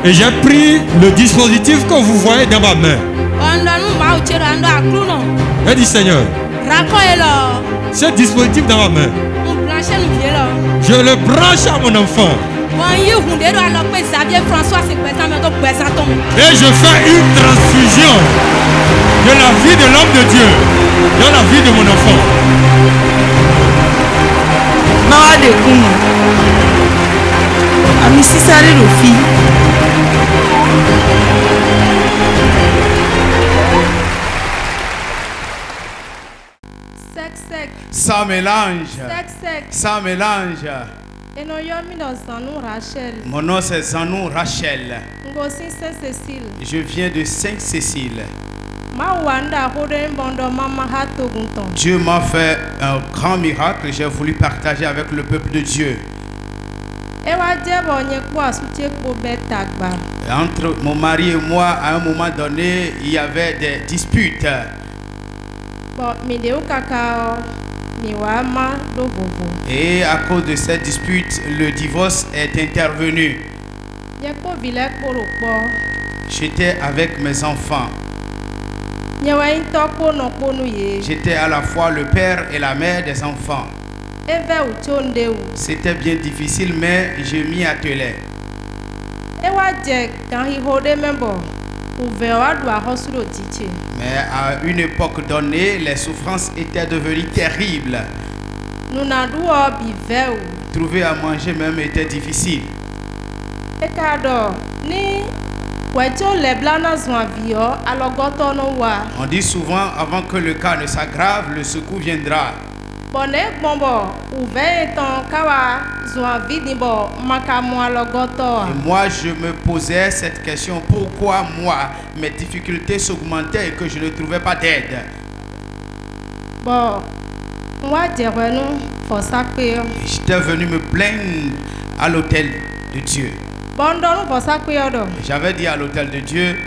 Et j'ai pris le dispositif que vous voyez dans ma main. J'ai dit Seigneur, ce dispositif dans ma main, je le branche à mon enfant. Et je fais une transfusion de la vie de l'homme de Dieu dans la vie de mon enfant. Ça mélange. Ça mélange. Mon nom c'est Zanou Rachel. Je viens de Sainte-Cécile. Dieu m'a fait un grand miracle. J'ai voulu partager avec le peuple de Dieu. Entre mon mari et moi, à un moment donné, il y avait des disputes. Et à cause de cette dispute, le divorce est intervenu. J'étais avec mes enfants. J'étais à la fois le père et la mère des enfants. C'était bien difficile, mais je m'y attelais. Mais à une époque donnée, les souffrances étaient devenues terribles. Trouver à manger même était difficile. On dit souvent, avant que le cas ne s'aggrave, le secours viendra. Et moi, je me posais cette question, pourquoi moi, mes difficultés s'augmentaient et que je ne trouvais pas d'aide. J'étais venu me plaindre à l'autel de Dieu. J'avais dit à l'autel de Dieu,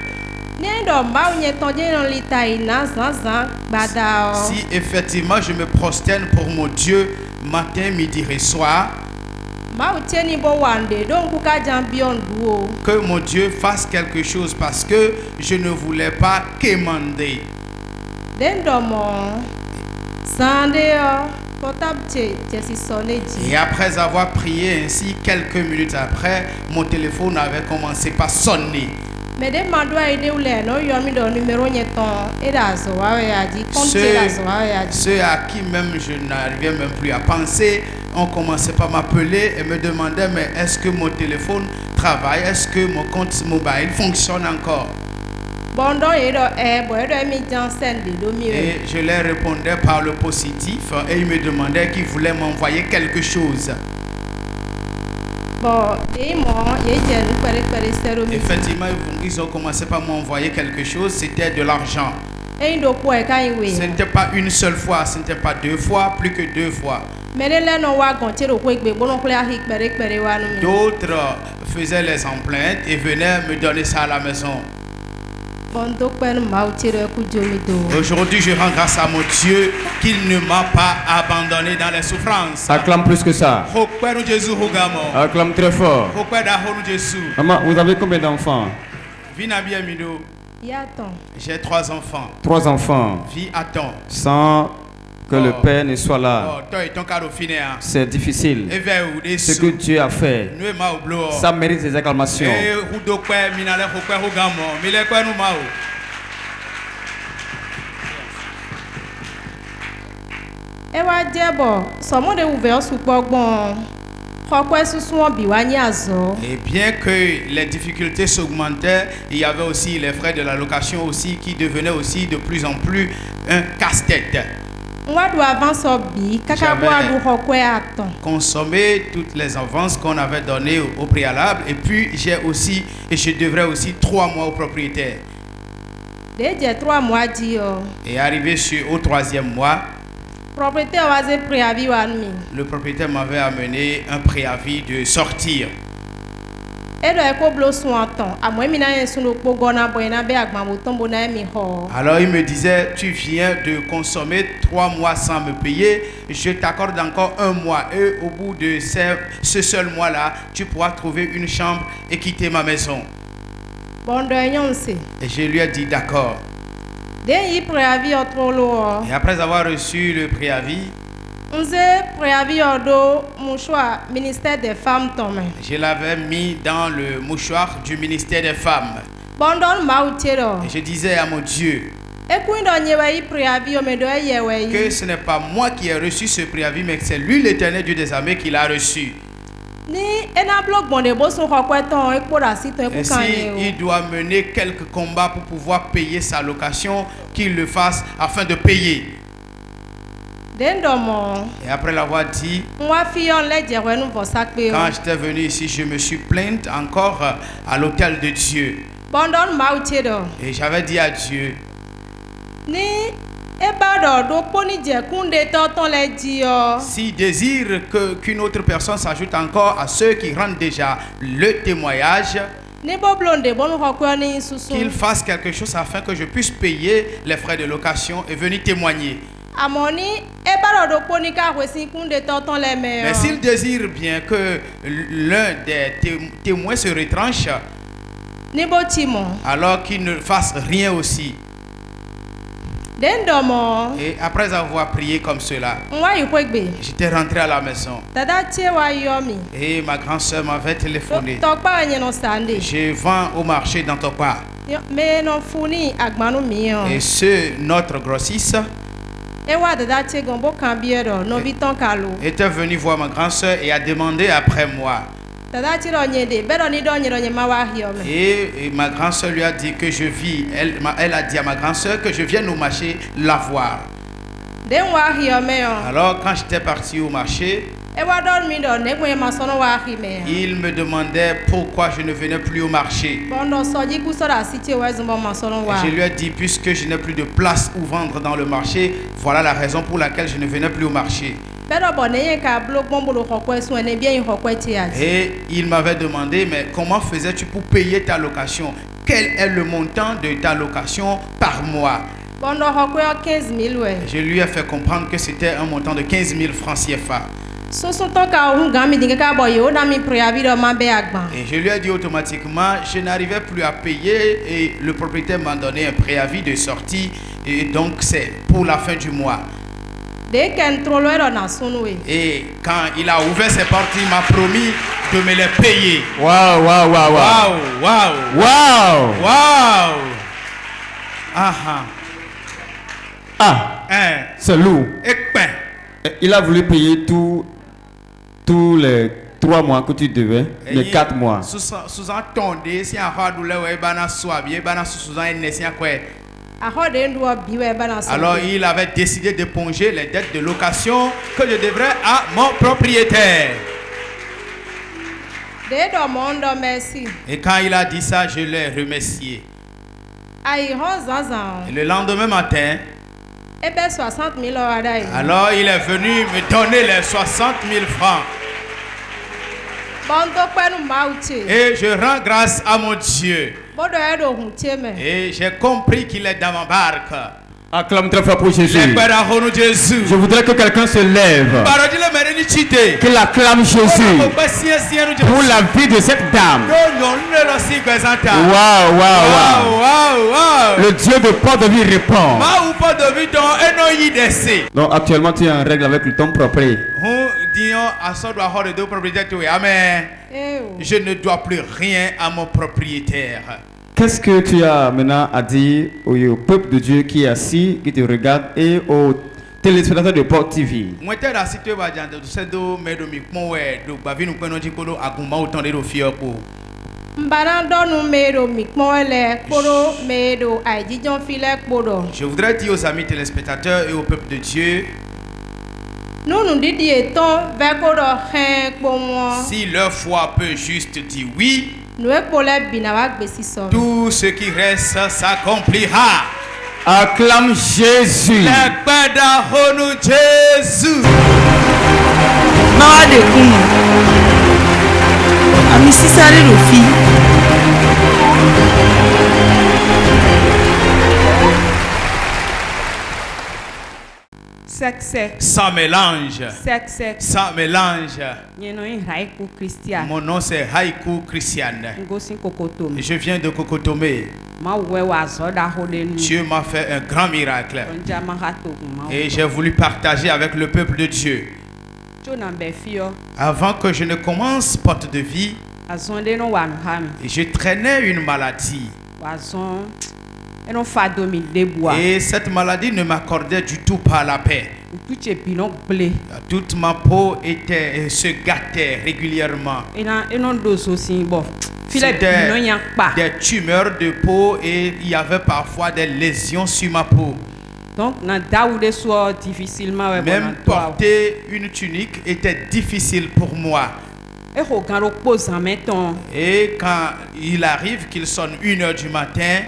si effectivement je me prosterne pour mon Dieu matin, midi et soir, que mon Dieu fasse quelque chose, parce que je ne voulais pas quémander. Et après avoir prié ainsi, quelques minutes après, mon téléphone avait commencé par sonner. Ceux à qui même je n'arrivais même plus à penser ont commencé par m'appeler et me demandaient, mais est-ce que mon téléphone travaille? Est-ce que mon compte mobile fonctionne encore? Et je leur répondais par le positif et ils me demandaient qu'ils voulaient m'envoyer quelque chose. Effectivement, ils ont commencé par m'envoyer quelque chose, c'était de l'argent. Ce n'était pas une seule fois, ce n'était pas deux fois, plus que deux fois. D'autres faisaient les empreintes et venaient me donner ça à la maison. Aujourd'hui, je rends grâce à mon Dieu qu'il ne m'a pas abandonné dans les souffrances. Acclame plus que ça. Acclame très fort. Maman, vous avez combien d'enfants? J'ai 3 enfants. 3 enfants. Sans que le père ne soit là. C'est difficile. Ce que Dieu a fait, ça mérite des acclamations. Et bien que les difficultés s'augmentaient, il y avait aussi les frais de la location aussi qui devenaient aussi de plus en plus un casse-tête. J'avais consommé toutes les avances qu'on avait données au préalable, et puis je devrais aussi 3 mois au propriétaire. Et arrivé au 3e mois, le propriétaire m'avait amené un préavis de sortir. Alors il me disait, tu viens de consommer 3 mois sans me payer, je t'accorde encore 1 mois et au bout de ce seul mois-là, tu pourras trouver une chambre et quitter ma maison. Et je lui ai dit d'accord. Et après avoir reçu le préavis, je l'avais mis dans le mouchoir du ministère des femmes. Et je disais à mon Dieu que ce n'est pas moi qui ai reçu ce préavis, mais que c'est lui, l'Éternel Dieu des armées, qui l'a reçu. Et si il doit mener quelques combats pour pouvoir payer sa location, qu'il le fasse afin de payer. Et après l'avoir dit, quand j'étais venu ici, je me suis plainte encore à l'autel de Dieu. Et j'avais dit à Dieu, s'il désire qu'une autre personne s'ajoute encore à ceux qui rendent déjà le témoignage, qu'il fasse quelque chose afin que je puisse payer les frais de location et venir témoigner. Mais s'il désire bien que l'un des témoins se retranche, alors qu'il ne fasse rien aussi. Et après avoir prié comme cela, j'étais rentré à la maison. Et ma grande soeur m'avait téléphoné. Je vends au marché dans Tokpa. Et notre grossiste était venu voir ma grande soeur et a demandé après moi. Et ma grande soeur lui a dit que je vis. Elle a dit à ma grande soeur que je vienne au marché la voir. Alors quand j'étais parti au marché, il me demandait pourquoi je ne venais plus au marché. Et je lui ai dit, puisque je n'ai plus de place où vendre dans le marché, voilà la raison pour laquelle je ne venais plus au marché. Et il m'avait demandé, mais comment faisais-tu pour payer ta location? Quel est le montant de ta location par mois? Je lui ai fait comprendre que c'était un montant de 15 000 francs CFA. Et je lui ai dit automatiquement, je n'arrivais plus à payer et le propriétaire m'a donné un préavis de sortie et donc c'est pour la fin du mois. Et quand il a ouvert ses portes, il m'a promis de me les payer. Waouh, waouh, waouh, waouh, waouh, waouh, waouh. C'est lourd. Il a voulu payer tous les 3 mois que tu devais, les 4 mois. Alors il avait décidé d'éponger les dettes de location que je devrais à mon propriétaire. Et quand il a dit ça, je l'ai remercié. Et le lendemain matin, alors il est venu me donner les 60 000 francs. Et je rends grâce à mon Dieu. Et j'ai compris qu'il est dans ma barque. Acclame très fort pour Jésus. Je voudrais que quelqu'un se lève, qu'il acclame Jésus pour la vie de cette dame. Waouh, waouh, waouh. Le Dieu de Port-de-Vie répond. Donc actuellement tu es en règle avec ton propriétaire. Je ne dois plus rien à mon propriétaire. Qu'est-ce que tu as maintenant à dire au peuple de Dieu qui est assis, qui te regarde, et aux téléspectateurs de Port TV? Je voudrais dire aux amis téléspectateurs et au peuple de Dieu, si leur foi peut juste dire oui, tout ce qui reste s'accomplira. Acclame Jésus. Jésus. Sans mélange. Sans mélange. Mon nom c'est Haiku Christian. Je viens de Kokotomé. Dieu m'a fait un grand miracle. Et j'ai voulu partager avec le peuple de Dieu. Avant que je ne commence porte de vie, je traînais une maladie. Et cette maladie ne m'accordait du tout pas la paix. Toute ma peau se gâtait régulièrement. Des tumeurs de peau et il y avait parfois des lésions sur ma peau. Même porter une tunique était difficile pour moi. Et quand il arrive qu'il sonne 1h du matin,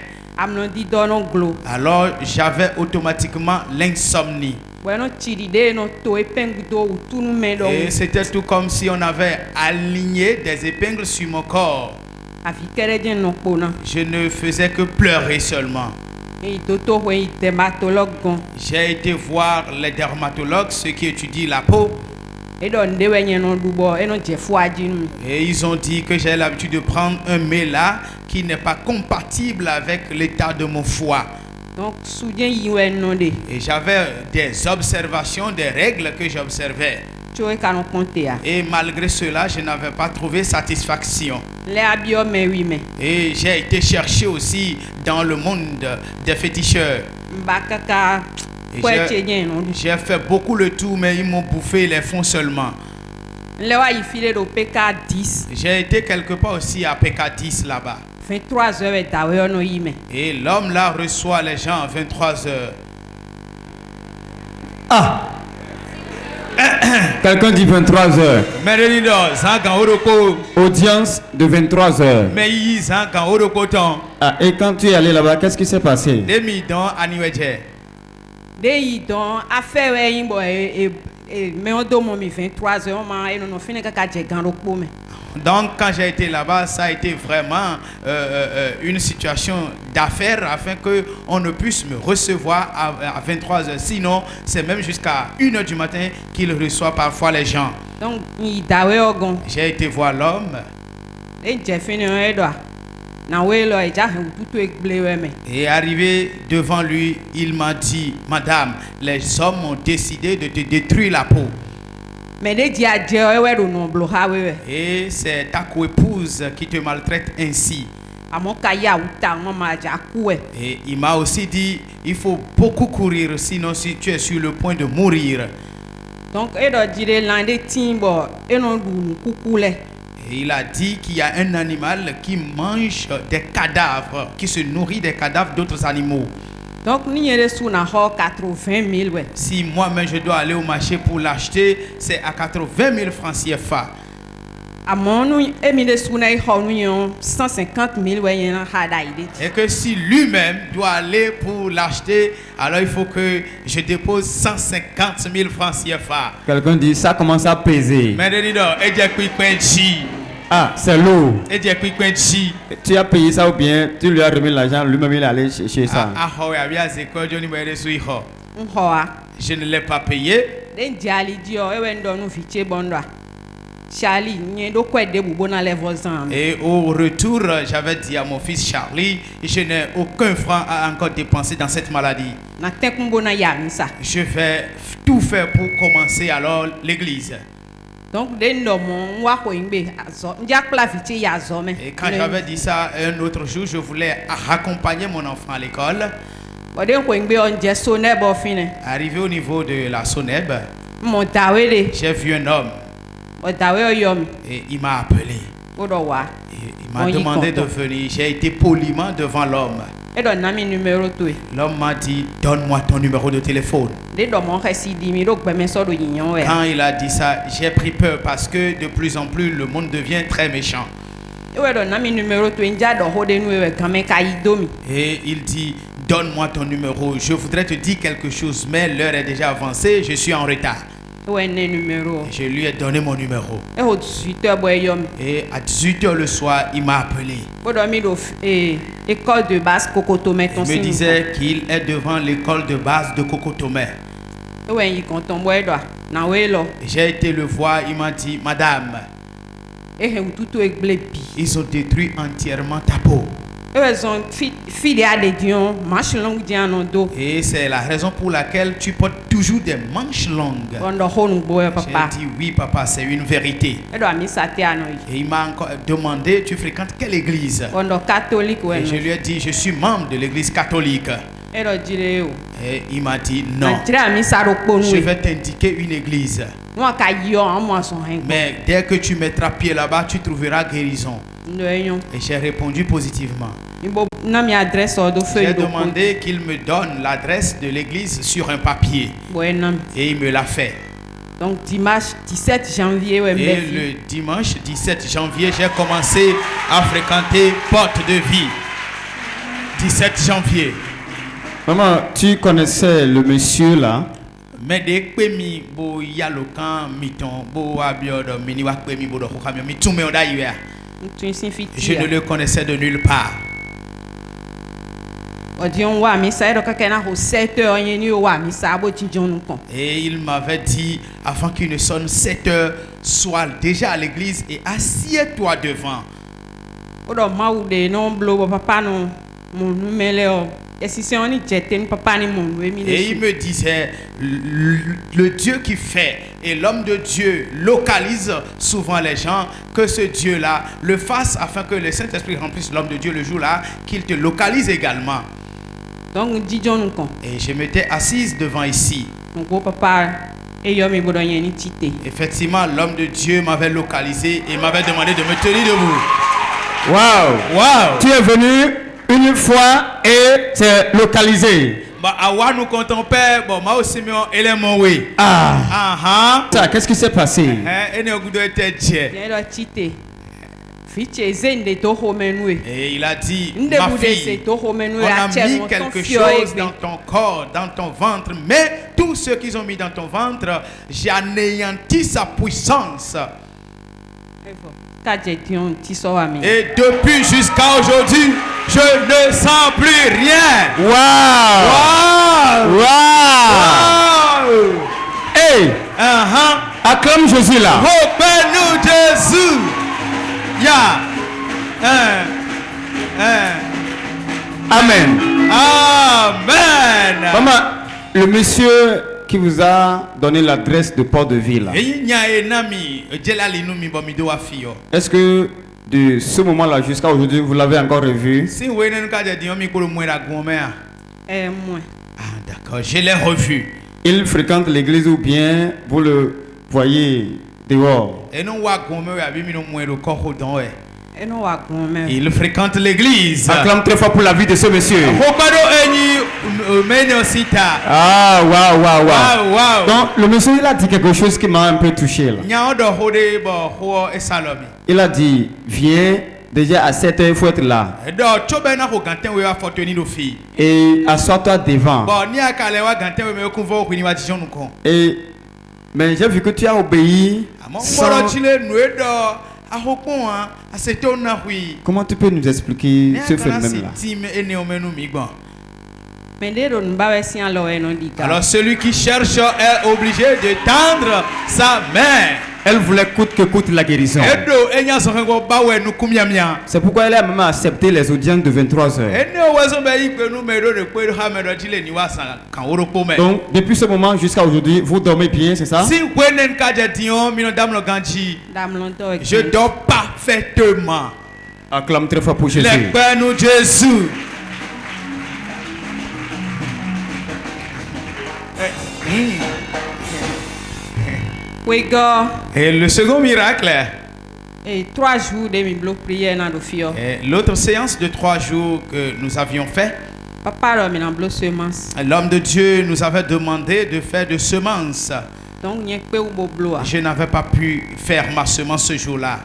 alors j'avais automatiquement l'insomnie. Et c'était tout comme si on avait aligné des épingles sur mon corps. Je ne faisais que pleurer seulement. J'ai été voir les dermatologues, ceux qui étudient la peau. Et ils ont dit que j'ai l'habitude de prendre un méla qui n'est pas compatible avec l'état de mon foie. Et j'avais des observations, des règles que j'observais. Et malgré cela, je n'avais pas trouvé satisfaction. Et j'ai été chercher aussi dans le monde des féticheurs. J'ai fait beaucoup le tour, mais ils m'ont bouffé les fonds seulement. J'ai été quelque part aussi à PK10 là-bas. Et l'homme là reçoit les gens à 23 heures. Ah! Quelqu'un dit 23 heures. Audience de 23 heures. Ah, et quand tu es allé là-bas, qu'est-ce qui s'est passé? Donc quand j'ai été là-bas, ça a été vraiment une situation d'affaires afin qu'on ne puisse me recevoir à 23 heures. Sinon, c'est même jusqu'à 1h du matin qu'il reçoit parfois les gens. Donc, j'ai été voir l'homme. Et arrivé devant lui, il m'a dit: Madame, les hommes ont décidé de te détruire la peau. Et c'est ta co-épouse qui te maltraite ainsi. Et il m'a aussi dit: il faut beaucoup courir, sinon si tu es sur le point de mourir. Donc, et il a dit qu'il y a un animal qui mange des cadavres, qui se nourrit des cadavres d'autres animaux. Donc, si moi-même je dois aller au marché pour l'acheter, c'est à 80 000 francs CFA. Et que si lui-même doit aller pour l'acheter, alors il faut que je dépose 150 000 francs CFA. Quelqu'un dit ça commence à peser. Ah, c'est lourd. Tu as payé ça ou bien tu lui as remis l'argent, lui-même il est allé chercher ça. Je ne l'ai pas payé. Et au retour, j'avais dit à mon fils Charlie, je n'ai aucun franc à encore dépenser dans cette maladie. Je vais tout faire pour commencer alors l'église. Donc, et quand j'avais dit ça un autre jour, je voulais accompagner mon enfant à l'école. Arrivé au niveau de la Soneb, j'ai vu un homme. Et il m'a appelé. Et il m'a demandé de venir. J'ai été poliment devant l'homme. L'homme m'a dit: donne-moi ton numéro de téléphone. Quand il a dit ça, j'ai pris peur parce que de plus en plus le monde devient très méchant. Et il dit: donne-moi ton numéro, je voudrais te dire quelque chose, mais l'heure est déjà avancée, je suis en retard. Je lui ai donné mon numéro. Et à 18h le soir, il m'a appelé. Il me disait qu'il est devant l'école de base de Kokotomé. J'ai été le voir, il m'a dit, madame, ils ont détruit entièrement ta peau. Et c'est la raison pour laquelle tu portes toujours des manches longues. J'ai dit oui papa, c'est une vérité. Et il m'a encore demandé, tu fréquentes quelle église? Et je lui ai dit, je suis membre de l'église catholique. Et il m'a dit non, je vais t'indiquer une église. Mais dès que tu mettras pied là-bas, tu trouveras guérison. Et j'ai répondu positivement. J'ai demandé qu'il me donne l'adresse de l'église sur un papier. Et il me l'a fait. Donc dimanche 17 janvier. Et le dimanche 17 janvier, j'ai commencé à fréquenter Porte de Vie. 17 janvier. Maman, tu connaissais le monsieur là? Mais dès que mi bo yalokan miton bo abiodo mini wa pe mi bo do kokami mi tume oda iwe. Je ne le connaissais de nulle part. Et il m'avait dit, avant qu'il ne sonne 7 heures, sois déjà à l'église et assieds-toi devant. Et il me disait, le Dieu qui fait et l'homme de Dieu localise souvent les gens, que ce Dieu-là le fasse afin que le Saint-Esprit remplisse l'homme de Dieu le jour-là, qu'il te localise également. Et je m'étais assise devant ici. Effectivement, l'homme de Dieu m'avait localisé et m'avait demandé de me tenir debout. Waouh! Wow. Tu es venu une fois et t'es localisé. Ça, qu'est-ce qui s'est passé? Et il a dit, ma fille, on a mis quelque chose dans ton corps, dans ton ventre, mais tout ce qu'ils ont mis dans ton ventre, j'ai anéanti sa puissance. Et depuis jusqu'à aujourd'hui, je ne sens plus rien. Wow! Wow! Wow! Hey! Acclame Jésus là. Repère-nous Jésus. Amen. Amen. Maman, le monsieur qui vous a donné l'adresse de Port-de-Ville, est-ce que de ce moment-là jusqu'à aujourd'hui, vous l'avez encore revu? D'accord, je l'ai revu. Il fréquente l'église ou bien vous le voyez dehors? Il fréquente l'église. Acclame très fort pour la vie de ce monsieur. Ah, waouh, waouh, waouh. Donc, le monsieur, il a dit quelque chose qui m'a un peu touché là. Il a dit, viens, déjà à 7 heures, il faut être là. Et assois-toi devant. Et, mais j'ai vu que tu as obéi sans... Comment tu peux nous expliquer ce phénomène-là? Alors celui qui cherche est obligé de tendre sa main. Elle voulait coûte que coûte la guérison. C'est pourquoi elle a même accepté les audiences de 23 heures. Donc, depuis ce moment jusqu'à aujourd'hui, vous dormez bien, c'est ça? Je dors parfaitement. Acclame très fort pour Jésus. Lève-nous Jésus. Et le second miracle. Et 3 jours de mes blocs prières dans le fior. L'autre séance de 3 jours que nous avions fait. L'homme de Dieu nous avait demandé de faire de semences. Je n'avais pas pu faire ma semence ce jour-là.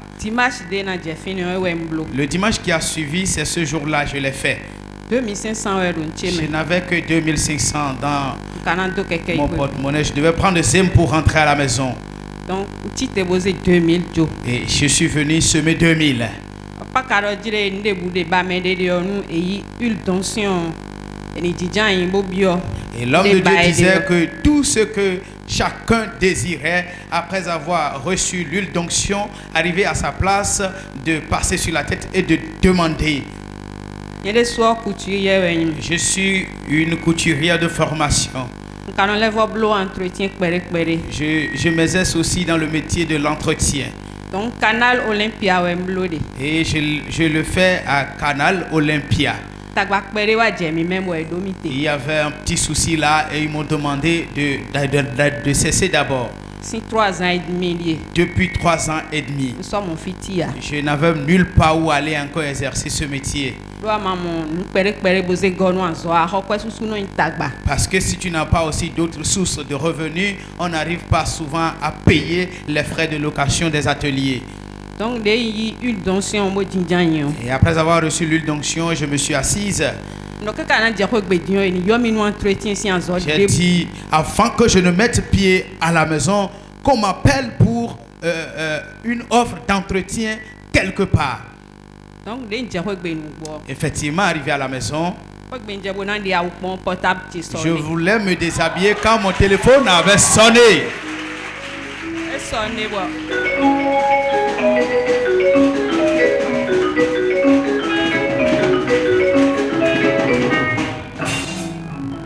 Le dimanche qui a suivi, c'est ce jour-là, je l'ai fait. 2500 Je n'avais que 2500 dans mon porte-monnaie. Je devais prendre le zème pour rentrer à la maison. Donc, tu t'es posé 2000 jours. Et je suis venu semer 2000. Et l'homme de Dieu disait que tout ce que chacun désirait, après avoir reçu l'huile d'onction, arriver à sa place, de passer sur la tête et de demander. Je suis une couturière de formation. Je m'exerce aussi dans le métier de l'entretien. Donc, Canal Olympia. Et je le fais à Canal Olympia. Il y avait un petit souci là et ils m'ont demandé de cesser d'abord. Depuis 3 ans et demi. Je n'avais nulle part où aller encore exercer ce métier. Parce que si tu n'as pas aussi d'autres sources de revenus, on n'arrive pas souvent à payer les frais de location des ateliers. Donc, et après avoir reçu l'huile d'onction, je me suis assise. J'ai dit, avant que je ne mette pied à la maison, qu'on m'appelle pour une offre d'entretien quelque part. Donc, effectivement, arrivé à la maison, je voulais me déshabiller quand mon téléphone avait sonné.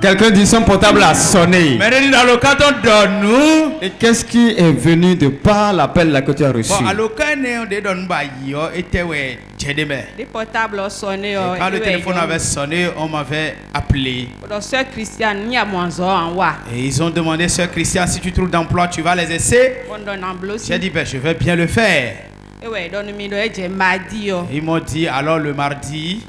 Quelqu'un dit son portable a sonné. Et qu'est-ce qui est venu de par l'appel là que tu as reçu? Les portables ont sonné. Quand le téléphone avait sonné, on m'avait appelé. Et ils ont demandé, Sœur Christiane, si tu trouves d'emploi, tu vas les essayer. J'ai dit, ben, je vais bien le faire. Ils m'ont dit, alors le mardi,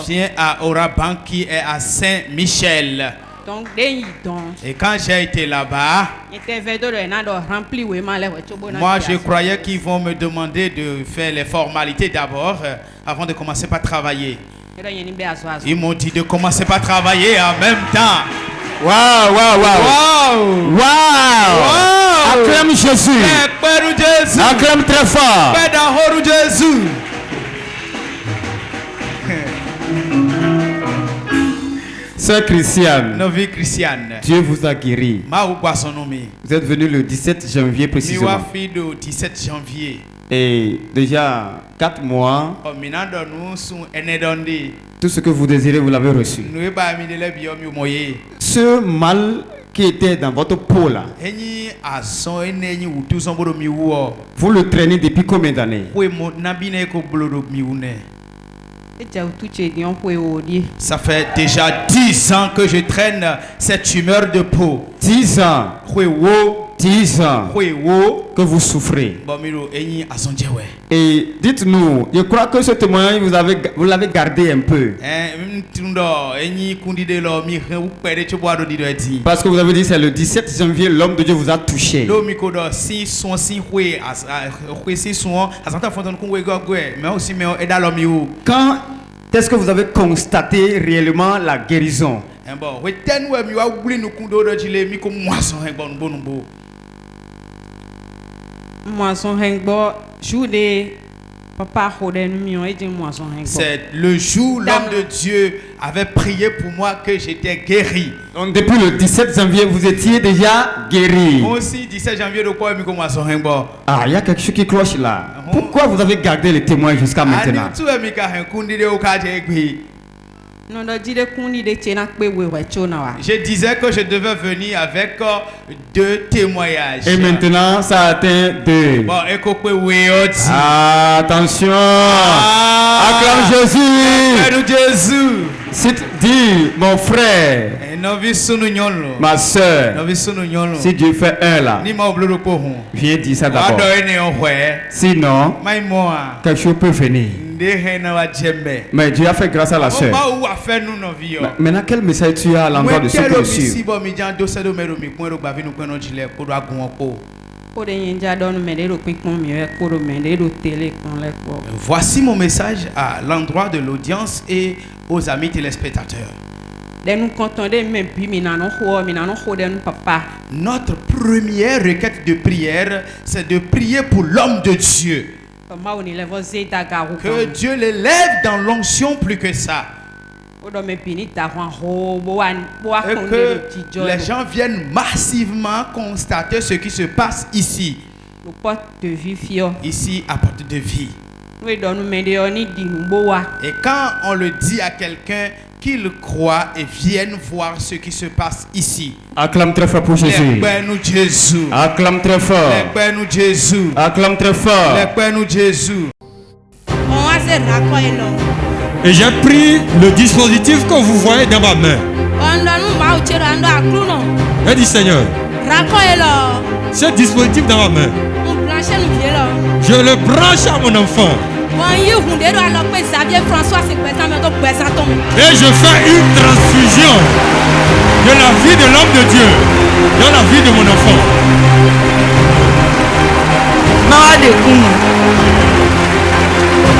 viens à Aura Bank qui est à Saint-Michel. Et quand j'ai été là-bas, moi je croyais qu'ils vont me demander de faire les formalités d'abord avant de commencer par travailler. Ils m'ont dit de commencer par travailler en même temps. Waouh, waouh, waouh. Waouh. Acclame Jésus. Acclame très fort. Sœur Christiane, Dieu vous a guéri. Vous êtes venu le 17 janvier précisément. Et déjà 4 mois, tout ce que vous désirez, vous l'avez reçu. Ce mal qui était dans votre peau là, vous le traînez depuis combien d'années? Ça fait déjà 10 ans que je traîne cette tumeur de peau. 10 ans. 10 ans que vous souffrez. Et dites-nous, je crois que ce témoignage vous l'avez gardé un peu. Parce que vous avez dit c'est le 17 janvier l'homme de Dieu vous a touché. Quand est-ce que vous avez constaté réellement la guérison? C'est le jour où l'homme de Dieu avait prié pour moi que j'étais guéri. Donc depuis le 17 janvier, vous étiez déjà guéri. Moi aussi, 17 janvier, ah, il y a quelque chose qui cloche là. Pourquoi vous avez gardé les témoins jusqu'à maintenant? Je disais que je devais venir avec 2 témoignages. Et maintenant, ça atteint 2. Bon, attention. Acclame Jésus. Dis, mon frère, ma soeur, si Dieu fait un là, viens dire ça d'abord. Sinon, quelque chose peut venir. Mais Dieu a fait grâce à la soeur. Maintenant, quel message tu as à l'endroit de ceux qui le suivent? Voici mon message à l'endroit de l'audience et aux amis téléspectateurs. Notre première requête de prière, c'est de prier pour l'homme de Dieu. Que Dieu l'élève dans l'onction plus que ça. Et que les gens viennent massivement constater ce qui se passe ici. Ici, à porte de vie. Et quand on le dit à quelqu'un, qu'il croit et vienne voir ce qui se passe ici. Acclame très fort pour Jésus. Acclame très fort. Acclame très fort. Et j'ai pris le dispositif que vous voyez dans ma main. J'ai dit Seigneur, ce dispositif dans ma main, je le branche à mon enfant. Et je fais une transfusion de la vie de l'homme de Dieu dans la vie de mon enfant.